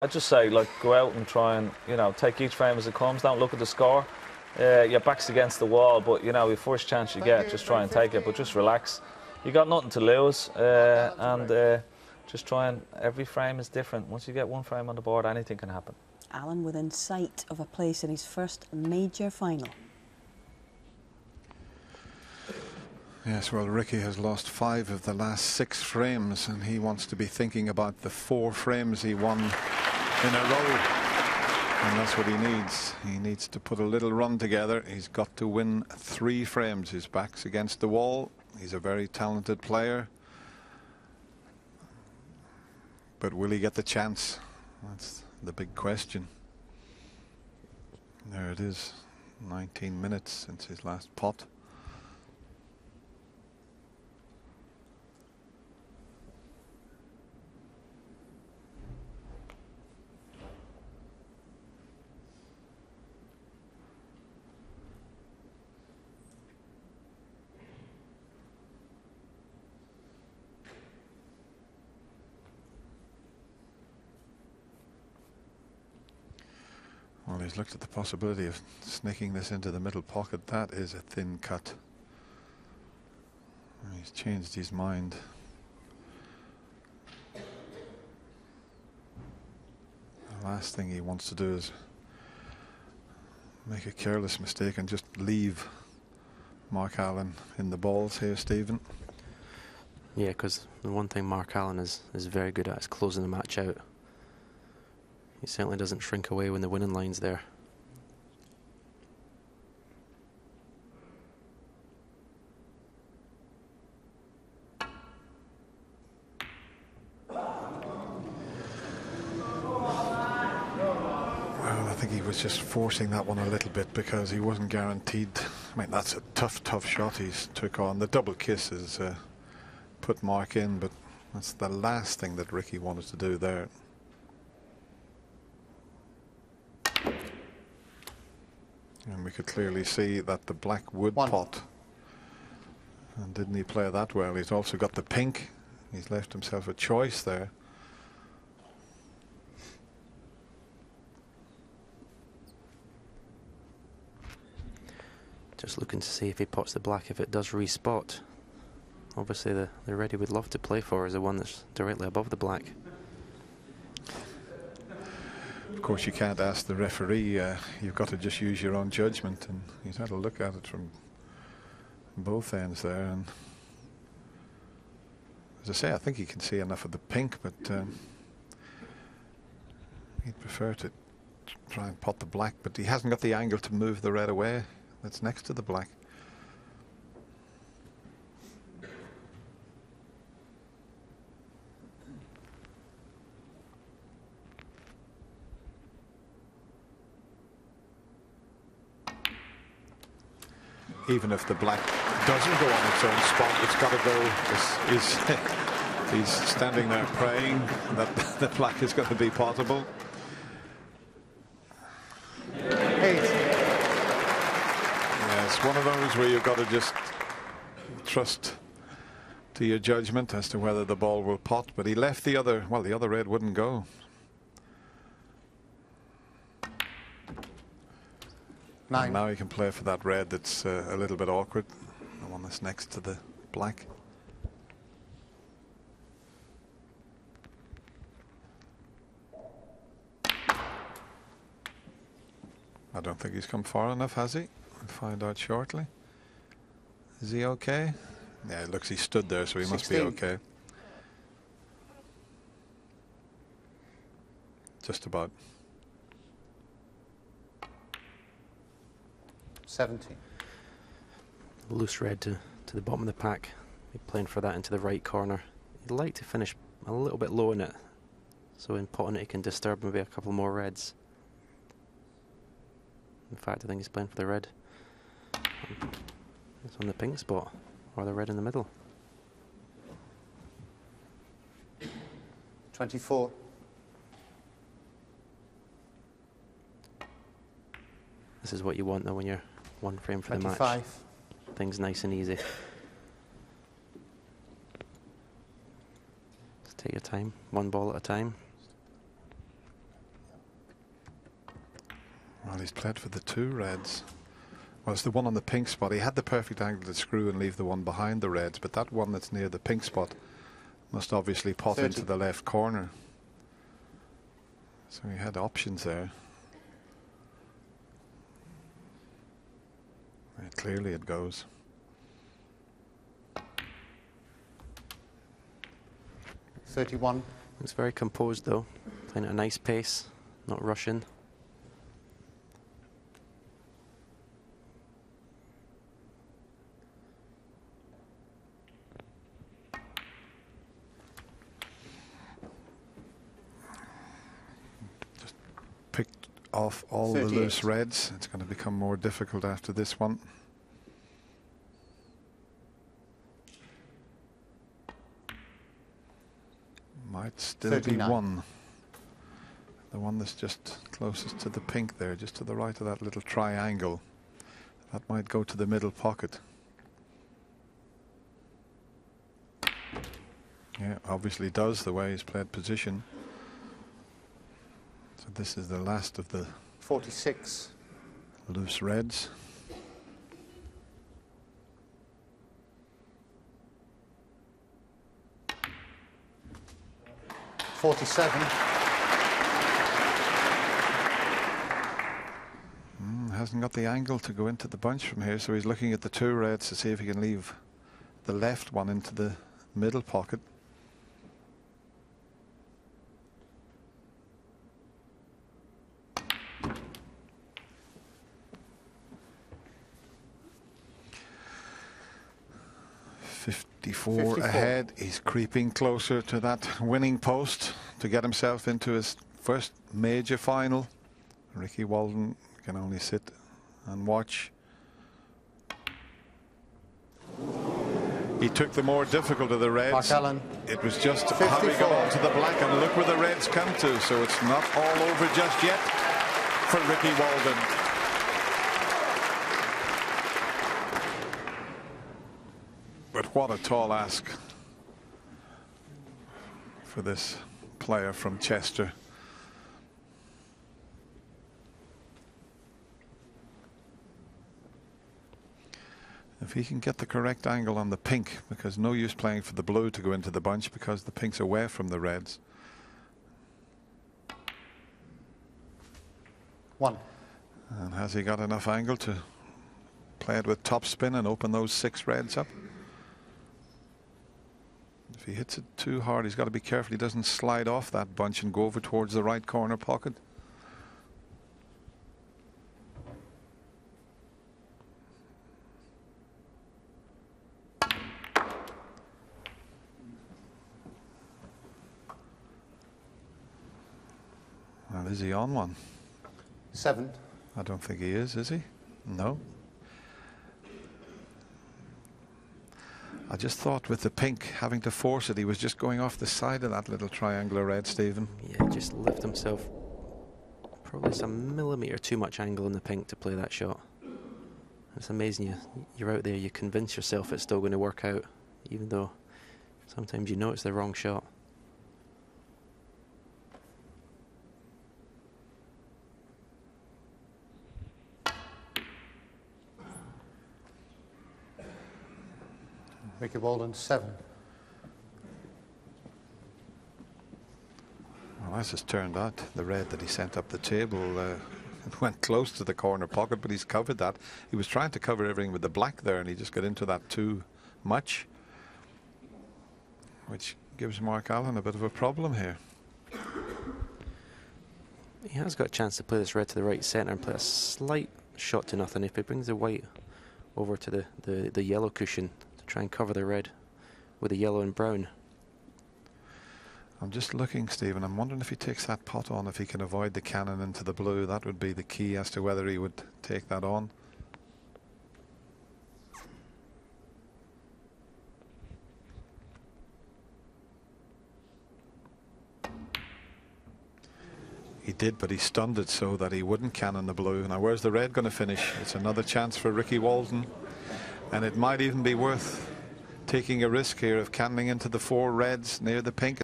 I'd just say, like, go out and try and, you know, take each frame as it comes. Don't look at the score. Your back's against the wall, but, you know, your first chance you get, just try and take it, but just relax. You got nothing to lose, and just try and, every frame is different. Once you get one frame on the board, anything can happen. Alan within sight of a place in his first major final. Yes, well, Ricky has lost 5 of the last 6 frames, and he wants to be thinking about the 4 frames he won in a row. And that's what he needs. He needs to put a little run together. He's got to win 3 frames. His back's against the wall. He's a very talented player. But will he get the chance? That's the big question. There it is. 19 minutes since his last pot. Well, he's looked at the possibility of sneaking this into the middle pocket. That is a thin cut. He's changed his mind. The last thing he wants to do is make a careless mistake and just leave Mark Allen in the balls here, Stephen. Yeah, because the one thing Mark Allen is very good at is closing the match out. He certainly doesn't shrink away when the winning line's there. Well, I think he was just forcing that one a little bit because he wasn't guaranteed. I mean, that's a tough shot he's took on. The double kiss has put Mark in, but that's the last thing that Ricky wanted to do there. And we could clearly see that the black wood pot. And didn't he play that well? He's also got the pink. He's left himself a choice there. Just looking to see if he pots the black, if it does respot. Obviously the red he would love to play for is the one that's directly above the black. Of course, you can't ask the referee. You've got to just use your own judgment, and he's had a look at it from both ends there. And as I say, I think he can see enough of the pink, but he'd prefer to try and pot the black. But he hasn't got the angle to move the red away. That's next to the black. Even if the black doesn't go on its own spot, it's got to go. He's standing there praying that the black is going to be potable. 8. Yeah, it's one of those where you've got to just trust to your judgment as to whether the ball will pot. But he left the other, well, the other red wouldn't go. 9. And now he can play for that red that's a little bit awkward, the one that's next to the black. I don't think he's come far enough, has he? We'll find out shortly. Is he okay? Yeah, it looks he stood there, so he 16. must be okay. Just about. 17. Loose red to the bottom of the pack. Be playing for that into the right corner. He'd like to finish a little bit low in it, so in potting it he can disturb maybe a couple more reds. In fact, I think he's playing for the red. It's on the pink spot, or the red in the middle. 24. This is what you want though when you're one frame for 25. the match. Things nice and easy. Just take your time, one ball at a time. Well, he's played for the 2 reds. Well, it's the one on the pink spot. He had the perfect angle to screw and leave the one behind the reds, but that one that's near the pink spot must obviously pot 30. into the left corner. So he had options there. Yeah, clearly it goes. $31. It's very composed though, playing at a nice pace, not rushing. Just picked off all 38. the loose reds. It's going to become more difficult after this one. Might still 39. be one. The one that's just closest to the pink there, just to the right of that little triangle. That might go to the middle pocket. Yeah, obviously does, the way he's played position. So this is the last of the 46. loose reds. $47. Hasn't got the angle to go into the bunch from here, so he's looking at the 2 reds to see if he can leave the left one into the middle pocket. $54 ahead. He's creeping closer to that winning post to get himself into his first major final. Ricky Walden can only sit and watch. He took the more difficult of the reds. Mark Allen. It was just how he got onto the black, and look where the reds come to. So it's not all over just yet for Ricky Walden. But what a tall ask for this player from Chester. If he can get the correct angle on the pink, because no use playing for the blue to go into the bunch because the pink's away from the reds. 1. And has he got enough angle to play it with top spin and open those 6 reds up? If he hits it too hard, he's got to be careful he doesn't slide off that bunch and go over towards the right corner pocket. Well, is he on one? 7. I don't think he is he? No. I just thought with the pink having to force it, he was just going off the side of that little triangular red, Stephen. Yeah, just left himself probably some millimetre too much angle in the pink to play that shot. It's amazing you're out there, you convince yourself it's still going to work out, even though sometimes you know it's the wrong shot. Ricky Walden, 7. Well, as it's turned out, the red that he sent up the table went close to the corner pocket, but he's covered that. He was trying to cover everything with the black there, and he just got into that too much, which gives Mark Allen a bit of a problem here. He has got a chance to play this red to the right centre and play a slight shot to nothing. If he brings the white over to the yellow cushion to try and cover the red with the yellow and brown. I'm just looking, Stephen. I'm wondering if he takes that pot on, if he can avoid the cannon into the blue. That would be the key as to whether he would take that on. He did, but he stunned it so that he wouldn't cannon the blue. Now, where's the red going to finish? It's another chance for Ricky Walden. And it might even be worth taking a risk here of cannoning into the 4 reds near the pink.